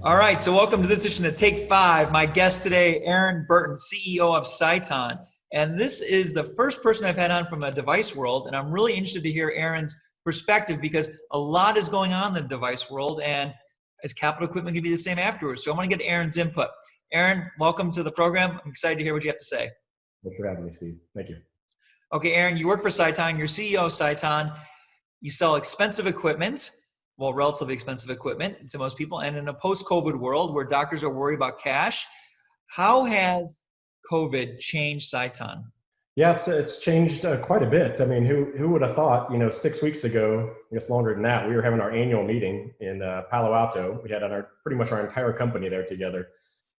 All right, so welcome to this edition of Take 5. My guest today, Burton, CEO of Sciton. And this is the first person I've had on from a device world, and I'm really interested to hear Aaron's perspective because a lot is going on in the device world, and is capital equipment going to be the same afterwards? So I want to get Aaron's input. Aaron, welcome to the program. I'm excited to hear what you have to say. Thanks for having me, Steve. Thank you. Okay, Aaron, you work for Sciton. You're CEO of Sciton. You sell expensive equipment, well, relatively expensive equipment to most people. And in a post-COVID world where doctors are worried about cash, how has COVID changed Sciton? Yeah, it's changed quite a bit. I mean, who would have thought, 6 weeks ago, I guess longer than that, we were having our annual meeting in Palo Alto. We had pretty much our entire company there together.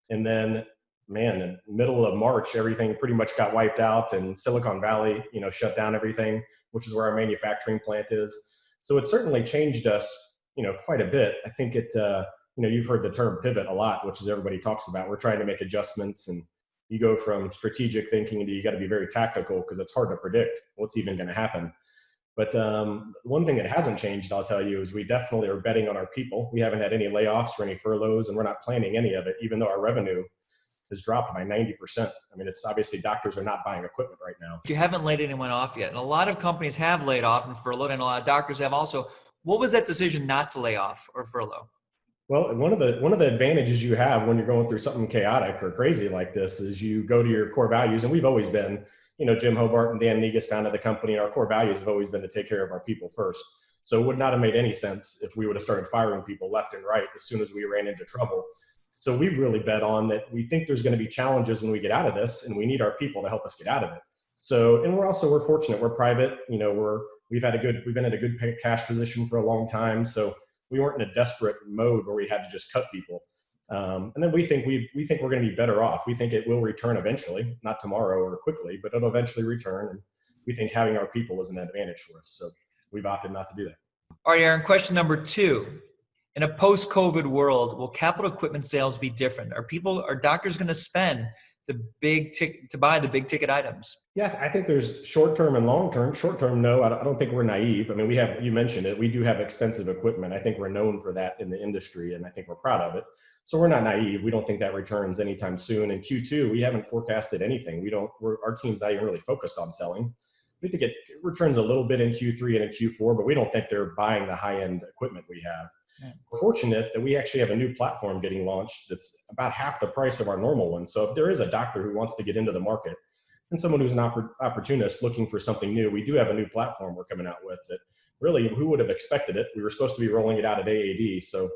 And then, man, in the middle of March, everything pretty much got wiped out, and Silicon Valley, shut down everything, which is where our manufacturing plant is. So it certainly changed us, quite a bit. I think you've heard the term pivot a lot, which is everybody talks about. We're trying to make adjustments, and you go from strategic thinking to you got to be very tactical because it's hard to predict what's even going to happen. But one thing that hasn't changed, I'll tell you, is we definitely are betting on our people. We haven't had any layoffs or any furloughs, and we're not planning any of it, even though our revenue has dropped by 90%. I mean, it's obviously doctors are not buying equipment right now. You haven't laid anyone off yet. And a lot of companies have laid off and furloughed, and a lot of doctors have also. What was that decision not to lay off or furlough? Well, one of the advantages you have when you're going through something chaotic or crazy like this is you go to your core values. And we've always been, Jim Hobart and Dan Negus founded the company, and our core values have always been to take care of our people first. So it would not have made any sense if we would have started firing people left and right as soon as we ran into trouble. So we've really bet on that. We think there's going to be challenges when we get out of this, and we need our people to help us get out of it. So, and we're fortunate. We're private. We've been in a good cash position for a long time. So we weren't in a desperate mode where we had to just cut people. And then we think we're going to be better off. We think it will return eventually, not tomorrow or quickly, but it'll eventually return. And we think having our people is an advantage for us. So we've opted not to do that. All right, Aaron, question number 2. In a post-COVID world, will capital equipment sales be different? Are doctors going to spend to buy the big ticket items? Yeah, I think there's short-term and long-term. Short-term, no, I don't think we're naive. I mean, you mentioned it, we do have expensive equipment. I think we're known for that in the industry, and I think we're proud of it. So we're not naive. We don't think that returns anytime soon. In Q2, we haven't forecasted anything. Our team's not even really focused on selling. We think it returns a little bit in Q3 and in Q4, but we don't think they're buying the high-end equipment we have. We're fortunate that we actually have a new platform getting launched that's about half the price of our normal one. So if there is a doctor who wants to get into the market and someone who's an opportunist looking for something new, we do have a new platform we're coming out with that really, who would have expected it? We were supposed to be rolling it out at AAD, so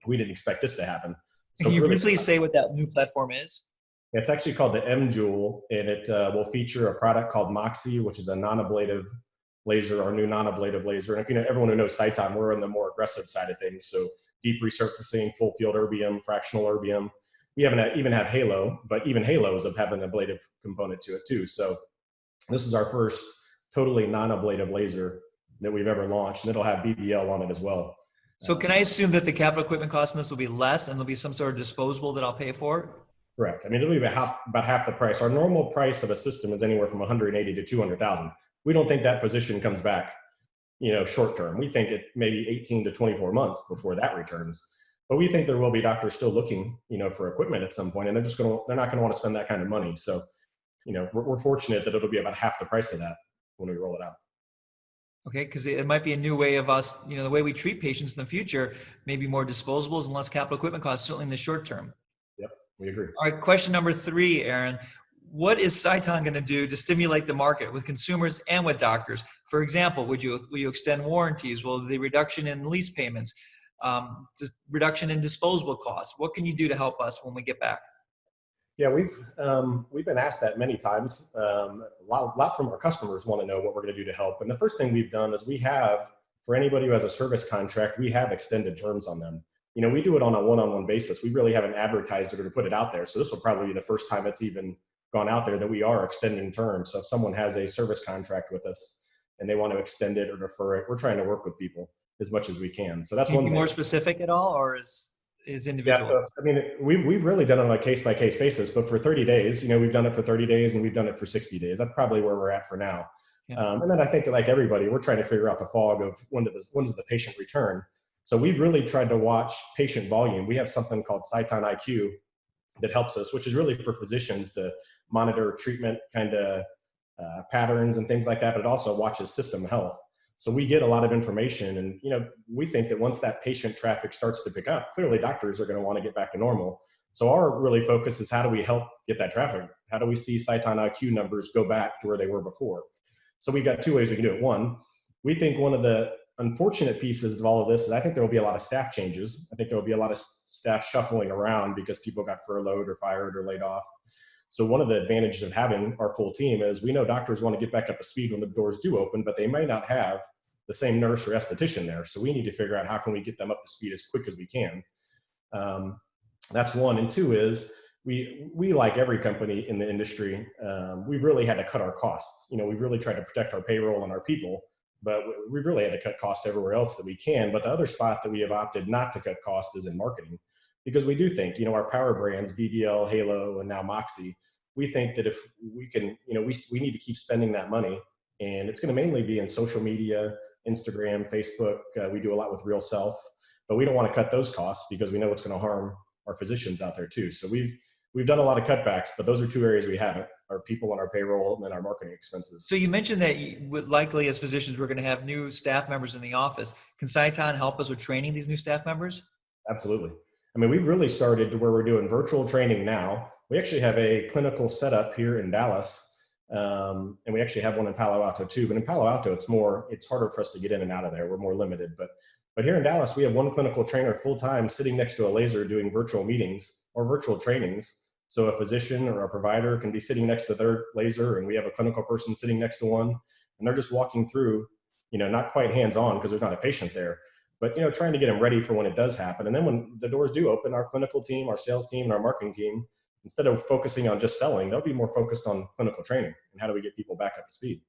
we didn't expect this to happen. So can you briefly say what that new platform is? It's actually called the M-Joule, and it will feature a product called Moxie, which is a non-ablative laser, our new non-ablative laser. And if everyone who knows Sciton, we're on the more aggressive side of things. So deep resurfacing, full field erbium, fractional erbium. We haven't even have Halo, but even Halo have an ablative component to it too. So this is our first totally non-ablative laser that we've ever launched, and it'll have BBL on it as well. So can I assume that the capital equipment cost in this will be less, and there'll be some sort of disposable that I'll pay for? Correct. I mean, it'll be about half the price. Our normal price of a system is anywhere from 180 to 200,000. We don't think that physician comes back, short term. We think it maybe 18 to 24 months before that returns. But we think there will be doctors still looking, for equipment at some point, and they're not going to want to spend that kind of money. So, we're fortunate that it'll be about half the price of that when we roll it out. Okay, because it might be a new way of us, the way we treat patients in the future, maybe more disposables and less capital equipment costs, certainly in the short term. Yep, we agree. All right, question number 3, Aaron. What is Sciton going to do to stimulate the market with consumers and with doctors? For example, will you extend warranties? Will the reduction in lease payments, reduction in disposable costs? What can you do to help us when we get back? Yeah, we've been asked that many times. A lot from our customers want to know what we're going to do to help. And the first thing we've done is for anybody who has a service contract, we have extended terms on them. We do it on a one-on-one basis. We really haven't advertised it or put it out there. So this will probably be the first time it's even gone out there that we are extending terms. So if someone has a service contract with us and they want to extend it or defer it, we're trying to work with people as much as we can. So that's one thing. Can you be more specific at all, or is individual? Yeah, I mean, we've really done it on a case-by-case basis, but for 30 days, we've done it for 30 days and we've done it for 60 days. That's probably where we're at for now. Yeah. And then I think, like everybody, we're trying to figure out the fog of when does the patient return. So we've really tried to watch patient volume. We have something called Sciton IQ that helps us, which is really for physicians to monitor treatment kind of patterns and things like that, but it also watches system health. So we get a lot of information, and we think that once that patient traffic starts to pick up, clearly doctors are going to want to get back to normal. So our really focus is, how do we help get that traffic? How do we see Sciton IQ numbers go back to where they were before? So we've got two ways we can do it. One, we think one of the unfortunate pieces of all of this is, I think there will be a lot of staff changes. I think there will be a lot of staff shuffling around because people got furloughed or fired or laid off. So one of the advantages of having our full team is, we know doctors want to get back up to speed when the doors do open, but they may not have the same nurse or esthetician there. So we need to figure out how can we get them up to speed as quick as we can. That's one. And two is, we like every company in the industry, we've really had to cut our costs. We've really tried to protect our payroll and our people, but we've really had to cut costs everywhere else that we can. But the other spot that we have opted not to cut costs is in marketing, because we do think, our power brands, BBL, Halo, and now Moxie, we think that if we can, we need to keep spending that money, and it's going to mainly be in social media, Instagram, Facebook. We do a lot with Real Self, but we don't want to cut those costs because we know it's going to harm our physicians out there too. So we've done a lot of cutbacks, but those are two areas we haven't: our people and our payroll, and then our marketing expenses. So you mentioned that you would likely, as physicians, we're going to have new staff members in the office. Can Sciton help us with training these new staff members? Absolutely. I mean, we've really started to where we're doing virtual training now. We actually have a clinical setup here in Dallas, and we actually have one in Palo Alto too. But in Palo Alto, it's harder for us to get in and out of there. We're more limited. But here in Dallas, we have one clinical trainer full-time sitting next to a laser doing virtual meetings or virtual trainings. So a physician or a provider can be sitting next to their laser, and we have a clinical person sitting next to one, and they're just walking through, not quite hands-on because there's not a patient there, but, trying to get them ready for when it does happen. And then when the doors do open, our clinical team, our sales team, and our marketing team, instead of focusing on just selling, they'll be more focused on clinical training and how do we get people back up to speed.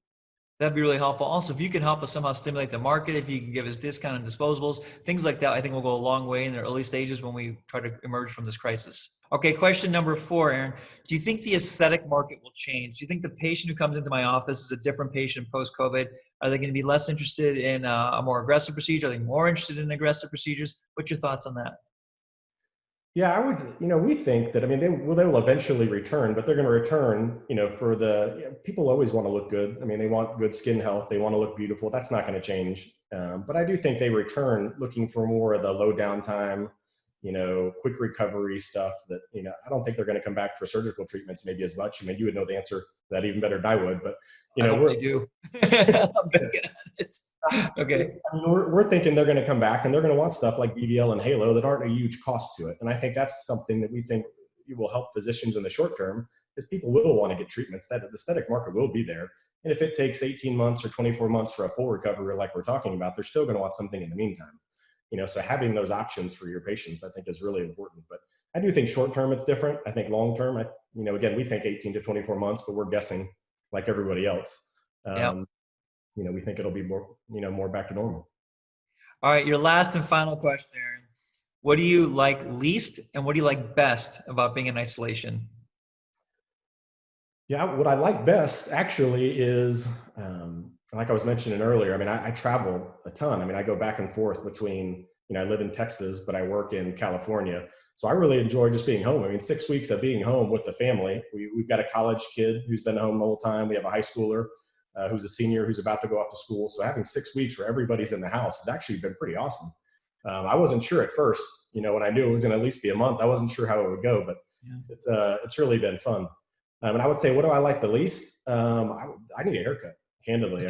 That'd be really helpful. Also, if you can help us somehow stimulate the market, if you can give us discount on disposables, things like that, I think will go a long way in the early stages when we try to emerge from this crisis. Okay, question number 4, Aaron. Do you think the aesthetic market will change? Do you think the patient who comes into my office is a different patient post-COVID? Are they going to be less interested in a more aggressive procedure? Are they more interested in aggressive procedures? What's your thoughts on that? Yeah, I would, we think that, they will eventually return, but they're going to return, people always want to look good. They want good skin health. They want to look beautiful. That's not going to change. But I do think they return looking for more of the low downtime, quick recovery stuff that, I don't think they're going to come back for surgical treatments maybe as much. You would know the answer to that even better than I would, but they do. I'm big on it. Okay. We're thinking they're going to come back, and they're going to want stuff like BBL and Halo that aren't a huge cost to it. And I think that's something that we think will help physicians in the short term, is people will want to get treatments. That the aesthetic market will be there. And if it takes 18 months or 24 months for a full recovery like we're talking about, they're still going to want something in the meantime. So having those options for your patients, I think, is really important. But I do think short term it's different. I think long term, again, we think 18 to 24 months, but we're guessing like everybody else. We think it'll be more back to normal. All right, your last and final question, Aaron. What do you like least and what do you like best about being in isolation? Yeah, what I like best actually is, like I was mentioning earlier, I travel a ton. I go back and forth between, I live in Texas, but I work in California. So I really enjoy just being home. 6 weeks of being home with the family. We've got a college kid who's been home the whole time. We have a high schooler who's a senior who's about to go off to school. So having 6 weeks where everybody's in the house has actually been pretty awesome. I wasn't sure at first, when I knew it was going to at least be a month, I wasn't sure how it would go, but it's really been fun. And I would say, what do I like the least? I need a haircut, candidly.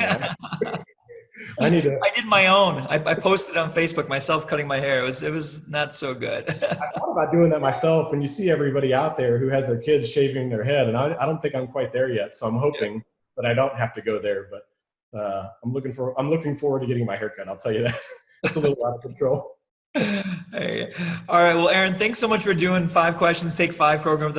I did my own. I posted on Facebook myself cutting my hair. It was not so good. I thought about doing that myself, and you see everybody out there who has their kids shaving their head, and I don't think I'm quite there yet. So I'm hoping that I don't have to go there, but I'm looking forward to getting my haircut. I'll tell you that. It's a little out of control. All right. Well, Aaron, thanks so much for doing 5 Questions, Take 5 program.